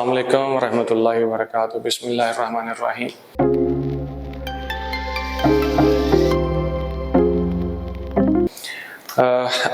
अस्सलाम वालेकुम रहमतुल्लाहि व बरकातुहू। बिस्मिल्लाहिर्रहमानिर्रहीम।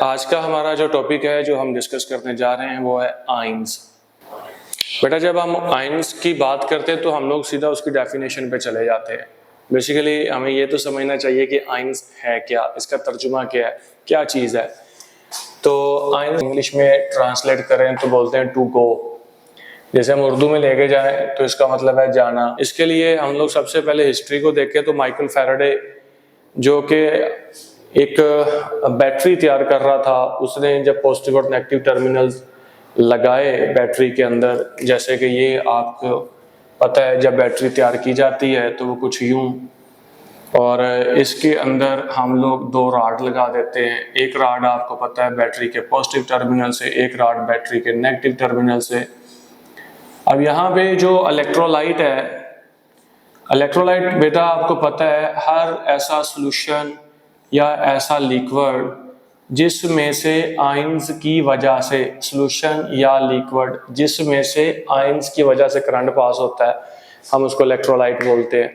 आज का हमारा जो टॉपिक है जो हम डिस्कस करने जा रहे हैं वो है आइंस। बेटा जब हम आइंस की बात करते हैं तो हम लोग सीधा उसकी डेफिनेशन पे चले जाते हैं। बेसिकली हमें ये तो समझना चाहिए कि आइंस है क्या, इसका तर्जुमा क्या है, क्या चीज़ है। तो आइंस इंग्लिश में ट्रांसलेट करें तो बोलते हैं टू गो। जैसे हम उर्दू में लेके जाएं तो इसका मतलब है जाना। इसके लिए हम लोग सबसे पहले हिस्ट्री को देखें तो माइकल फैराडे जो कि एक बैटरी तैयार कर रहा था, उसने जब पॉजिटिव और नेगेटिव टर्मिनल्स लगाए बैटरी के अंदर, जैसे कि ये आपको पता है जब बैटरी तैयार की जाती है तो वो कुछ यूं, और इसके अंदर हम लोग दो राड लगा देते हैं। एक राड आपको पता है बैटरी के पॉजिटिव टर्मिनल से, एक राड बैटरी के नेगेटिव टर्मिनल से। अब यहाँ पे जो इलेक्ट्रोलाइट है, इलेक्ट्रोलाइट बेटा आपको पता है हर ऐसा सॉल्यूशन या ऐसा लिक्विड जिसमें से आयंस की वजह से, सॉल्यूशन या लिक्विड जिसमें से आयंस की वजह से करंट पास होता है, हम उसको इलेक्ट्रोलाइट बोलते हैं।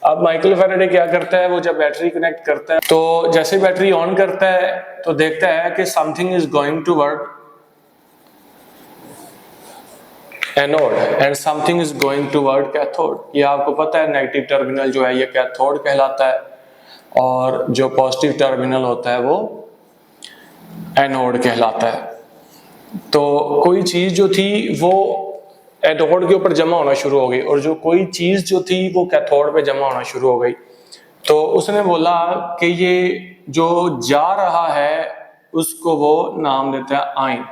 अब माइकल फैराडे क्या करता है, वो जब बैटरी कनेक्ट करता है तो जैसे बैटरी ऑन करता है तो देखता है कि something is going toward anode and something is going toward cathode. ये आपको पता है नेगेटिव टर्मिनल जो है ये कैथोड कहलाता है और जो पॉजिटिव टर्मिनल होता है वो एनोड कहलाता है। तो कोई चीज जो थी वो एनोड के ऊपर जमा होना शुरू हो गई और जो कोई चीज जो थी वो कैथोड पे जमा होना शुरू हो गई। तो उसने बोला कि ये जो जा रहा है उसको वो नाम देता है आयन।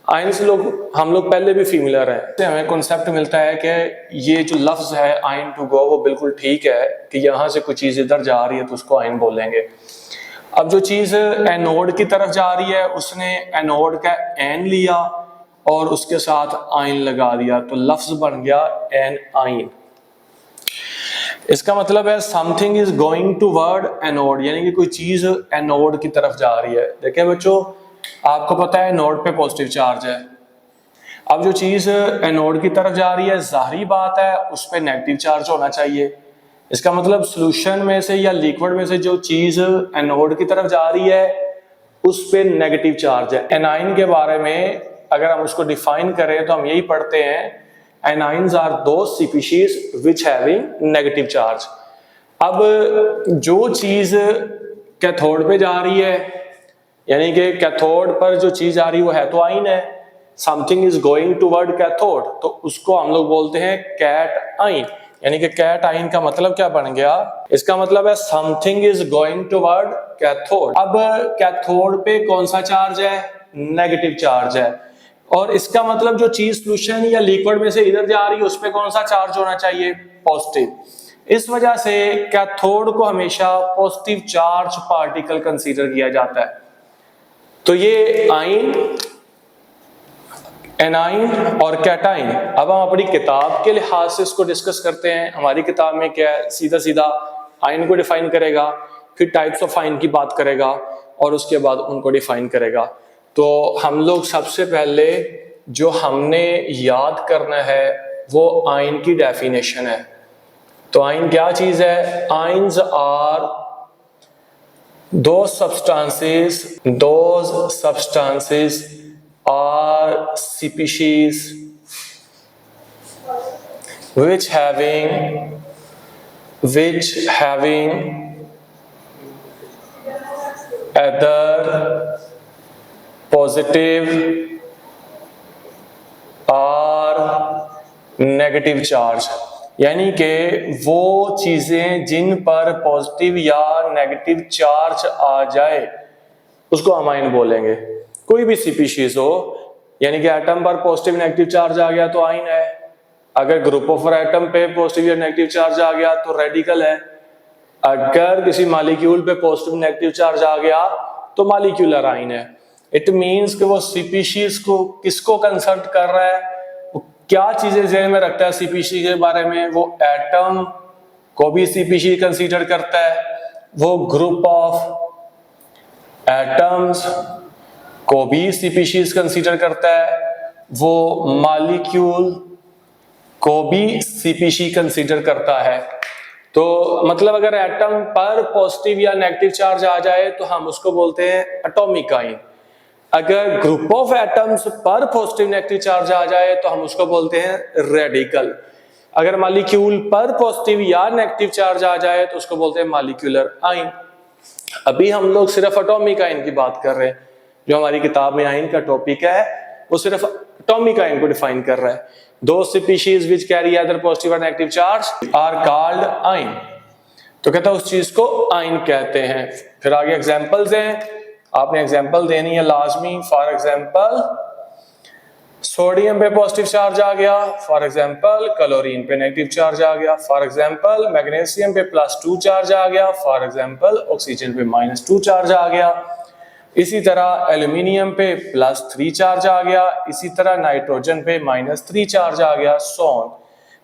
आयन से हम लोग पहले भी फेमिलियर हैं, तो हमें कॉन्सेप्ट मिलता है कि ये जो लफ्ज है आयन टू गो वो बिल्कुल ठीक है कि यहाँ से कोई चीज इधर जा रही है तो उसको आयन बोलेंगे। अब जो चीज एनोड की तरफ जा रही है उसने एनोड का एन लिया और उसके साथ आयन लगा दिया तो लफ्ज बन गया एन आयन। इसका मतलब है something is going toward anode, यानी कि कोई चीज एनोड की तरफ जा रही है। देखिए बच्चों आपको पता है एनोड पे पॉजिटिव चार्ज है। अब जो चीज एनोड की तरफ जा रही है जाहिर बात है उस पे नेगेटिव चार्ज होना चाहिए। इसका मतलब सॉल्यूशन में से या लिक्विड में से जो चीज एनोड की तरफ जा रही है उस पे नेगेटिव चार्ज है। एनाइन के बारे में अगर हम उसको डिफाइन करें तो हम यही पढ़ते हैं anions are those species which having negative charge. अब जो चीज कैथोड पे जा रही है, यानी कि कैथोड पर जो चीज आ रही वो है तो आयन है, something is going toward cathode, तो उसको हम लोग बोलते हैं कैट आयन। यानी कि कैट आयन का मतलब क्या बन गया, इसका मतलब है something is going toward cathode. अब कैथोड पे कौन सा चार्ज है, नेगेटिव चार्ज है, और इसका मतलब जो चीज सॉल्यूशन या लिक्विड में से इधर जा रही है उस पे कौन सा चार्ज होना चाहिए, पॉजिटिव। इस वजह से कैथोड को हमेशा पॉजिटिव चार्ज पार्टिकल कंसीडर किया जाता है। तो ये आयन, एनाइन और कैटाइन। अब हम अपनी किताब के लिहाज से इसको डिस्कस करते हैं। हमारी किताब में क्या है, सीधा सीधा आयन को डिफाइन करेगा, फिर टाइप्स ऑफ आयन की बात करेगा और उसके बाद उनको डिफाइन करेगा। तो हम लोग सबसे पहले जो हमने याद करना है वो आयन की डेफिनेशन है। तो आयन क्या चीज है, ions are those substances are species which having either positive or negative charge। यानी कि वो चीजें जिन पर पॉजिटिव या नेगेटिव चार्ज आ जाए उसको हम आयन बोलेंगे। कोई भी स्पीशीज हो, यानी कि एटम पर पॉजिटिव नेगेटिव चार्ज आ गया तो आयन है। अगर ग्रुप ऑफ एटम पे पॉजिटिव या नेगेटिव चार्ज आ गया तो रेडिकल है। अगर किसी मॉलिक्यूल पे पॉजिटिव नेगेटिव चार्ज आ गया तो मॉलिक्यूलर आयन है। इट मींस कि वो स्पीशीज को किसको कंसल्ट कर रहा है, क्या चीजें ज़हन में रखता है स्पीशीज के बारे में, वो एटम को भी स्पीशीज कंसीडर करता है, वो ग्रुप ऑफ एटम्स को भी स्पीशीज कंसीडर करता है, वो मॉलिक्यूल को भी CpC कंसीडर करता है। तो मतलब अगर एटम पर पॉजिटिव या नेगेटिव चार्ज आ जाए तो हम उसको बोलते हैं एटॉमिक आयन। अगर ग्रुप ऑफ एटम्स पर पॉजिटिव नेगेटिव चार्ज आ जाए तो हम उसको बोलते हैं रेडिकल। अगर मॉलिक्यूल पर पॉजिटिव या नेगेटिव चार्ज आ जाए तो उसको बोलते हैं मॉलिक्यूलर आयन। अभी हम लोग सिर्फ एटॉमिक आयन की बात कर रहे हैं। जो हमारी किताब में आयन का टॉपिक है वो सिर्फ एटॉमिक आयन को डिफाइन कर रहा है। Those species which carry either positive or negative charge are called ion। तो कहता है उस चीज को आयन कहते हैं। फिर आगे एग्जांपल्स हैं, आपने एग्जांपल देनी है लाजमी। फॉर एग्जांपल सोडियम पे पॉजिटिव चार्ज आ गया, फॉर एग्जांपल क्लोरीन पे नेगेटिव चार्ज आ गया, फॉर एग्जांपल मैग्नीशियम पे +2 चार्ज आ गया, फॉर एग्जांपल ऑक्सीजन पे -2 चार्ज आ गया, इसी तरह एल्यूमिनियम पे +3 चार्ज आ गया, इसी तरह नाइट्रोजन पे -3 चार्ज आ गया, सो ऑन।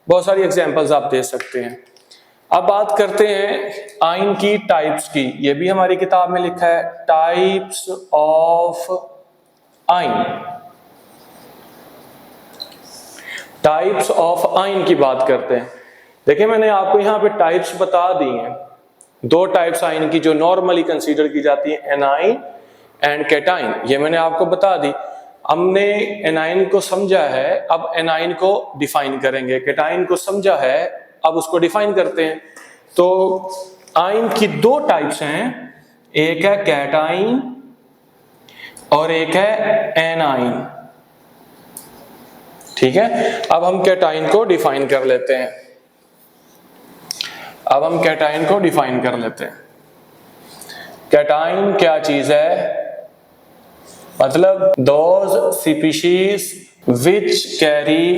बहुत सारी एग्जांपल्स आप दे सकते हैं। अब बात करते हैं आयन की टाइप्स की। ये भी हमारी किताब में लिखा है, types of ion. Types of ion की बात करते हैं। देखिए मैंने आपको यहाँ पे टाइप्स बता दी हैं। 2 टाइप्स आयन की जो नॉर्मली कंसीडर की जाती है, एनाइन एंड कैटाइन। ये मैंने आपको बता दी। हमने एनाइन को समझा है, अब एनाइन को डिफाइन करेंगे। कैटाइन को समझा है, अब उसको डिफाइन करते हैं। तो आयन की 2 टाइप्स हैं, एक है कैटाइन और एक है एनाइन। ठीक है, अब हम कैटाइन को डिफाइन कर लेते हैं। कैटाइन क्या चीज है? मतलब those species which carry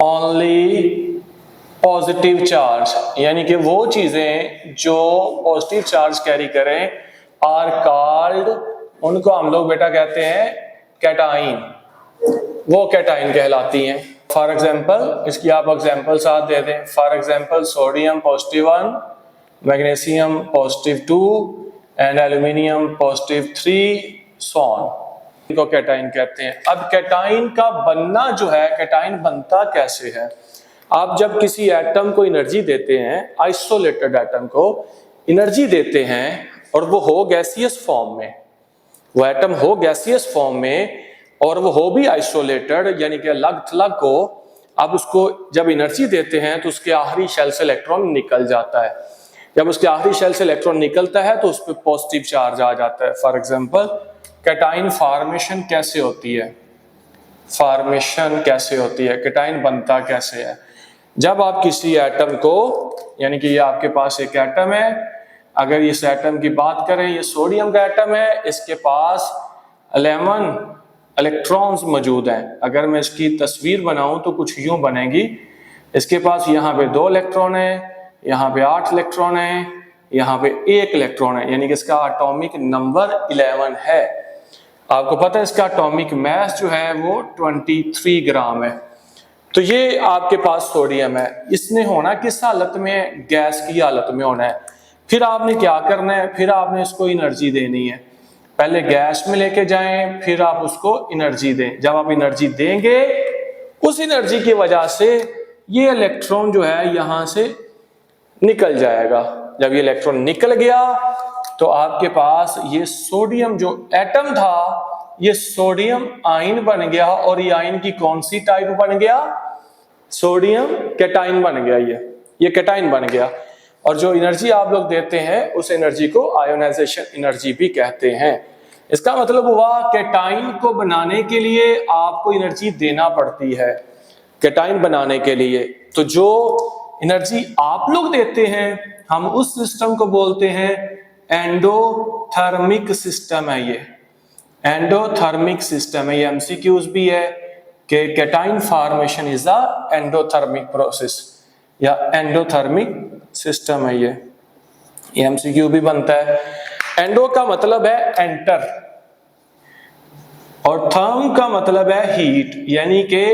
only positive charge, यानी कि वो चीजें जो पॉजिटिव चार्ज कैरी करें, आर कॉल्ड, उनको हम लोग बेटा कहते हैं कैटाइन। वो कैटाइन कहलाती हैं। फॉर एग्जांपल, इसकी आप एग्जांपल साथ दे दें। For example sodium +1, magnesium +2 and aluminium +3, so on. इनको कैटाइन कहते हैं। अब कैटाइन का बनना जो है, कैटाइन बनता कैसे है? आप जब किसी एटम को एनर्जी देते हैं, आइसोलेटेड एटम को एनर्जी देते हैं और वो हो गैसियस फॉर्म में, वो एटम हो गैसियस फॉर्म में और वो हो भी आइसोलेटेड, यानी कि अलग थलग को, आप उसको जब एनर्जी देते हैं तो उसके आखिरी शेल से इलेक्ट्रॉन निकल जाता है। जब उसके आखिरी शेल से इलेक्ट्रॉन निकलता है तो उस पर पॉजिटिव चार्ज आ जाता है। फॉर एग्जांपल कैटाइन फॉर्मेशन कैसे होती है? कैटाइन बनता कैसे है? जब आप किसी एटम को, यानी कि ये आपके पास एक एटम है, अगर इस एटम की बात करें, ये सोडियम का एटम है, इसके पास 11 इलेक्ट्रॉन्स मौजूद हैं। अगर मैं इसकी तस्वीर बनाऊं तो कुछ यूं बनेगी। इसके पास यहाँ पे 2 इलेक्ट्रॉन है, यहाँ पे 8 इलेक्ट्रॉन है, यहाँ पे 1 इलेक्ट्रॉन है, यानी कि इसका एटॉमिक नंबर 11 है। आपको पता है इसका एटॉमिक मास जो है वो 23 ग्राम है। तो ये आपके पास सोडियम है। इसने होना किस हालत में? गैस की हालत में होना है। फिर आपने क्या करना है? फिर आपने इसको एनर्जी देनी है। पहले गैस में लेके जाएं, फिर आप उसको एनर्जी दें। जब आप एनर्जी देंगे, उस एनर्जी की वजह से ये इलेक्ट्रॉन जो है यहां से निकल जाएगा। जब ये इलेक्ट्रॉन निकल गया तो आपके पास ये सोडियम जो एटम था, ये सोडियम आयन बन गया। और ये आयन की कौन सी टाइप बन गया? सोडियम कैटाइन बन गया। ये कैटाइन बन गया। और जो एनर्जी आप लोग देते हैं उस एनर्जी को आयोनाइजेशन एनर्जी भी कहते हैं। इसका मतलब हुआ कैटाइन को बनाने के लिए आपको एनर्जी देना पड़ती है। कैटाइन बनाने के लिए तो जो एनर्जी आप लोग देते हैं, हम उस सिस्टम को बोलते हैं एंडोथर्मिक सिस्टम है। ये एंडोथर्मिक सिस्टम है। ये एमसीक्यूज भी है कि cation formation is a endothermic process या एंडोथर्मिक सिस्टम है। ये एमसीक्यू भी बनता है। एंडो का मतलब है एंटर और थर्म का मतलब है हीट, यानी कि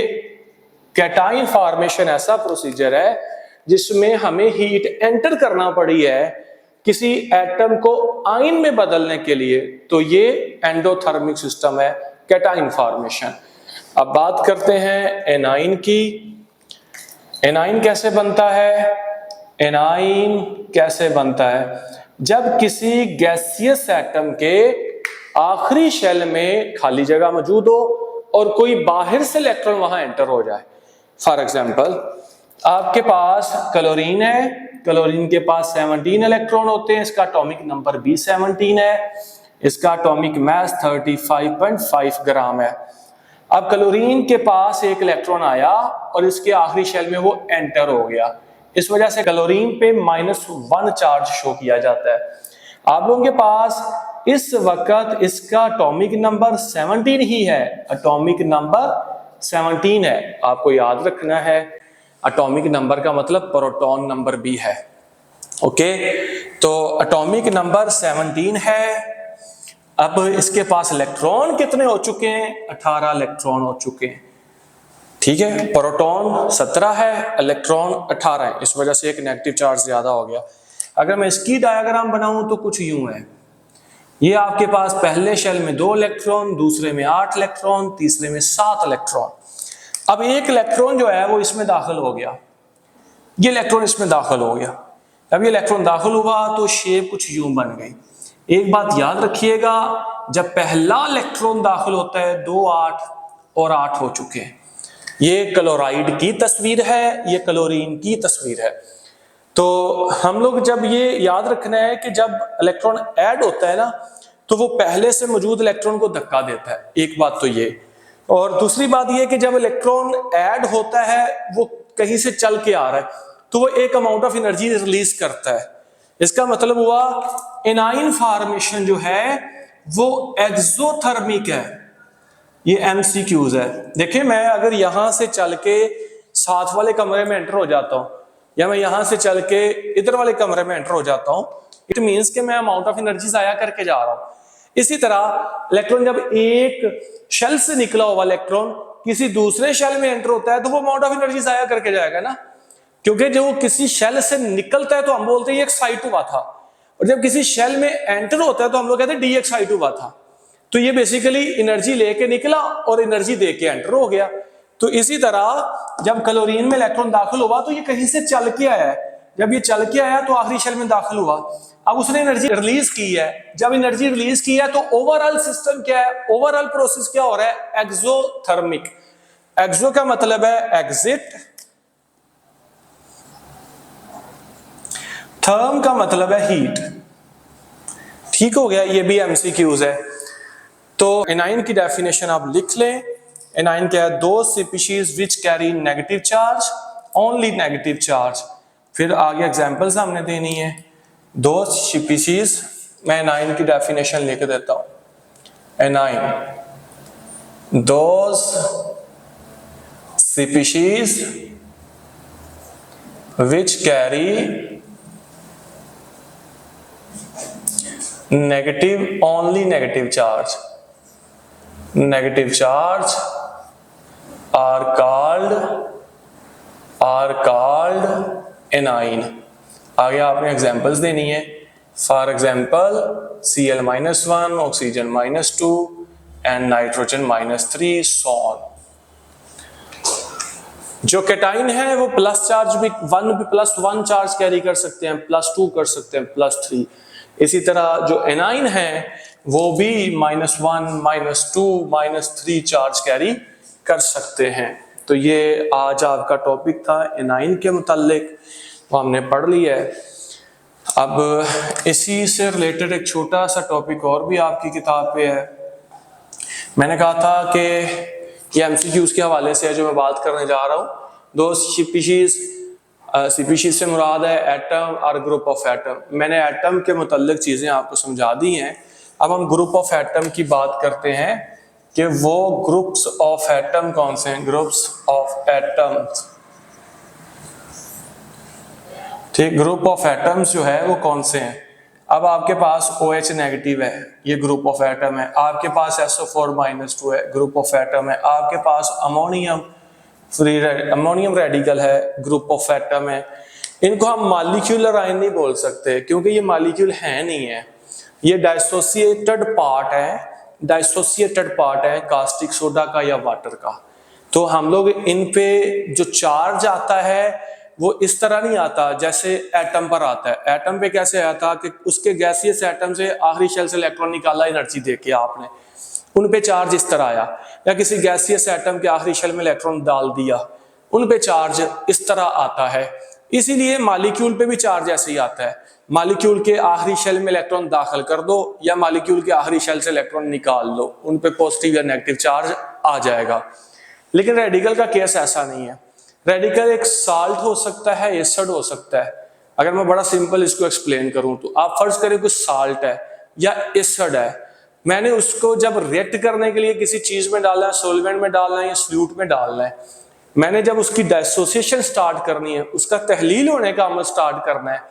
कैटाइन फॉर्मेशन ऐसा प्रोसीजर है जिसमें हमें हीट एंटर करना पड़ी है किसी एटम को आयन में बदलने के लिए। तो ये एंडोथर्मिक सिस्टम है कैटाइन फॉर्मेशन। अब बात करते हैं एनाइन की। एनाइन कैसे बनता है? एनाइन कैसे बनता है? जब किसी गैसियस एटम के आखिरी शेल में खाली जगह मौजूद हो और कोई बाहर से इलेक्ट्रॉन वहां एंटर हो जाए। फॉर एग्जांपल, आपके पास क्लोरीन है, क्लोरीन के पास 17 इलेक्ट्रॉन होते हैं, इसका एटॉमिक नंबर भी 17 है, इसका एटॉमिक मास 35.5 ग्राम है। अब क्लोरीन के पास एक इलेक्ट्रॉन आया और इसके आखिरी शेल में वो एंटर हो गया, इस वजह से क्लोरीन पे -1 चार्ज शो किया जाता है। आप लोगों के पास इस वक्त इसका एटॉमिक नंबर 17 ही है, एटॉमिक नंबर 17 है। आपको याद रखना है एटॉमिक नंबर का मतलब प्रोटॉन नंबर भी है। ओके, तो एटॉमिक नंबर 17 है। अब इसके पास इलेक्ट्रॉन कितने हो चुके हैं? 18 इलेक्ट्रॉन हो चुके हैं। ठीक है, प्रोटॉन 17 है, इलेक्ट्रॉन 18 है, इस वजह से एक नेगेटिव चार्ज ज्यादा हो गया। अगर मैं इसकी डायग्राम बनाऊं तो कुछ यूं है, ये आपके पास पहले शेल में 2 इलेक्ट्रॉन, दूसरे में 8 इलेक्ट्रॉन, तीसरे में 7 इलेक्ट्रॉन। अब एक इलेक्ट्रॉन जो है वो इसमें दाखिल हो गया, ये इलेक्ट्रॉन इसमें दाखिल हो गया। अब ये इलेक्ट्रॉन दाखिल हुआ तो शेप कुछ यूं बन गई। एक बात याद रखिएगा, जब पहला इलेक्ट्रॉन दाखिल होता है 2 8 और 8 हो चुके हैं। ये क्लोराइड की तस्वीर है, ये क्लोरीन की तस्वीर है। तो हम लोग जब ये याद रखना है कि जब इलेक्ट्रॉन ऐड होता है ना तो वो पहले से मौजूद इलेक्ट्रॉन को धक्का देता है, एक बात तो ये। और दूसरी बात ये कि जब इलेक्ट्रॉन ऐड होता है वो कहीं से चल के आ रहा है तो वो एक अमाउंट ऑफ एनर्जी रिलीज करता है। इसका मतलब हुआ एनाइन फॉर्मेशन जो है वो एक्सोथर्मिक है। ये एमसीक्यूज है। देखिए, मैं अगर यहां से चल के साथ वाले कमरे में एंटर हो जाता हूं या मैं यहां से चल के इधर वाले कमरे में एंटर हो जाता हूं, इट मींस कि मैं अमाउंट ऑफ एनर्जी जाया करके जा रहा हूं। इसी तरह इलेक्ट्रॉन जब एक शेल से निकला हुआ इलेक्ट्रॉन किसी दूसरे शेल में एंटर होता है तो वो अमाउंट ऑफ एनर्जी जाया करके जाएगा ना, क्योंकि जो किसी शेल से निकलता है तो हम बोलते हैं ये एक्साइट हुआ था, और जब किसी शेल में एंटर होता है तो हम लोग कहते हैं डी एक्साइट हुआ था। तो ये बेसिकली एनर्जी लेके निकला और एनर्जी दे के एंटर हो गया। तो इसी तरह जब क्लोरीन में इलेक्ट्रॉन दाखिल हुआ तो ये कहीं से चल के आया है, जब ये चल के आया तो आखिरी शेल में दाखिल हुआ, अब उसने एनर्जी रिलीज की है। जब एनर्जी रिलीज की है तो ओवरऑल सिस्टम क्या है, ओवरऑल प्रोसेस क्या हो रहा है? एक्सोथर्मिक। एक्सो का मतलब है एग्जिट, थर्म का मतलब है हीट। ठीक हो गया, ये भी एमसीक्यूज है। तो एनाइन की डेफिनेशन आप लिख लें। एनाइन क्या है? दो species which carry negative charge, only negative charge. फिर आगे एग्जांपल्स हमने देनी है। दो स्पीशीज, मैं एनाइन की डेफिनेशन लिख देता हूं। A9 those species which carry negative, only negative charge, negative charge are called anion। आगे आपने एग्जांपल्स देनी है। For example Cl-1, oxygen -2 and nitrogen -3, so on. जो कैटाइन है वो प्लस चार्ज भी +1 चार्ज कैरी कर सकते हैं, +2 कर सकते हैं, +3। इसी तरह जो एनाइन है वो भी -1, -2, -3 चार्ज कैरी कर सकते हैं। तो ये आज आपका टॉपिक था एनाइन के मुतालिक, वो हमने पढ़ लिया है। अब इसी से रिलेटेड एक छोटा सा टॉपिक और भी आपकी किताब पे है। मैंने कहा था कि ये एमसीक्यूज के हवाले से है जो मैं बात करने जा रहा हूँ। दो स्पीशीज से मुराद है एटम और ग्रुप ऑफ एटम। मैंने एटम के मुताल्लिक चीज़ें आपको समझा दी हैं। अब हम ग्रुप ऑफ एटम की बात करते हैं कि वो ग्रुप्स ऑफ एटम कौन से हैं। ग्रुप्स ऑफ एटम्स, ठीक, ग्रुप ऑफ एटम्स जो है वो कौन से हैं। अब आपके पास OH नेगेटिव है, ये ग्रुप ऑफ एटम है। आपके पास SO4 -2 है, ग्रुप ऑफ एटम है। आपके पास अमोनियम रेडिकल है, ग्रुप ऑफ एटम है। इनको हम मॉलिक्यूलर आयन नहीं बोल सकते क्योंकि ये मॉलिक्यूल है नहीं है, ये डिसोसिएटेड पार्ट है डाइसोसिएटेड पार्ट है कास्टिक सोडा का या वाटर का। तो हम लोग इन पे जो चार्ज आता है वो इस तरह नहीं आता जैसे एटम पर आता है। एटम पे कैसे आया था कि उसके गैसियस एटम से आखिरी शेल से इलेक्ट्रॉन निकाला एनर्जी देके आपने, उन पे चार्ज इस तरह आया, या किसी गैसियस एटम के आखिरी शेल में इलेक्ट्रॉन डाल दिया, उन पे चार्ज इस तरह आता है। इसीलिए मॉलिक्यूल पे भी चार्ज ऐसे ही आता है, मॉलिक्यूल के आखिरी शेल में इलेक्ट्रॉन दाखिल कर दो या मॉलिक्यूल के आखिरी शेल से इलेक्ट्रॉन निकाल दो, उन पे पॉजिटिव या नेगेटिव चार्ज आ जाएगा। लेकिन रेडिकल का केस ऐसा नहीं है। रेडिकल एक साल्ट हो सकता है, एसिड हो सकता है। अगर मैं बड़ा सिंपल इसको एक्सप्लेन करूं तो आप फर्ज करें कुछ साल्ट है या एसिड है, मैंने उसको जब रिएक्ट करने के लिए किसी चीज में डालना है, सॉल्वेंट में डालना है या सॉल्यूट में डालना है, मैंने जब उसकी डाइसोसिएशन स्टार्ट करनी है, उसका तहलील होने का अमल स्टार्ट करना है,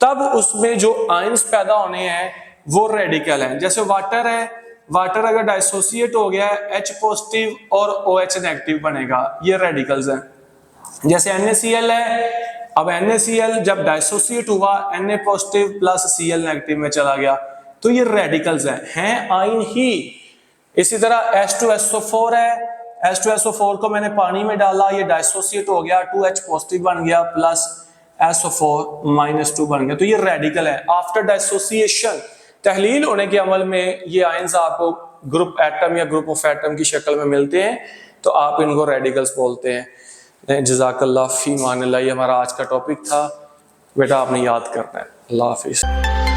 तब उसमें जो आयंस पैदा होने हैं वो रेडिकल हैं। जैसे वाटर है, वाटर अगर डाइसोसिएट हो गया है H पॉजिटिव और OH नेगेटिव बनेगा, ये रेडिकल्स हैं। जैसे NaCl है, अब NaCl जब डाइसोसिएट हुआ Na positive plus Cl negative में चला गया, तो ये रेडिकल्स हैं आयन ही। इसी तरह H2SO4 है, H2SO4 को मैंने पानी में डाला, ये डाइसोसिएट हो गया, 2H पॉजिटिव बन गया प्लस SO4 -2 बन गया, तो ये रेडिकल है। आफ्टर डाइसोसिएशन तहलील होने के अमल में ये आयंस आपको ग्रुप एटम या ग्रुप ऑफ एटम की शक्ल में मिलते हैं, तो आप इनको रेडिकल्स बोलते हैं। जज़ाकल्लाह फी मानिल्लाह, ये हमारा आज का टॉपिक था बेटा, आपने याद करना है। अल्लाह हाफिज़।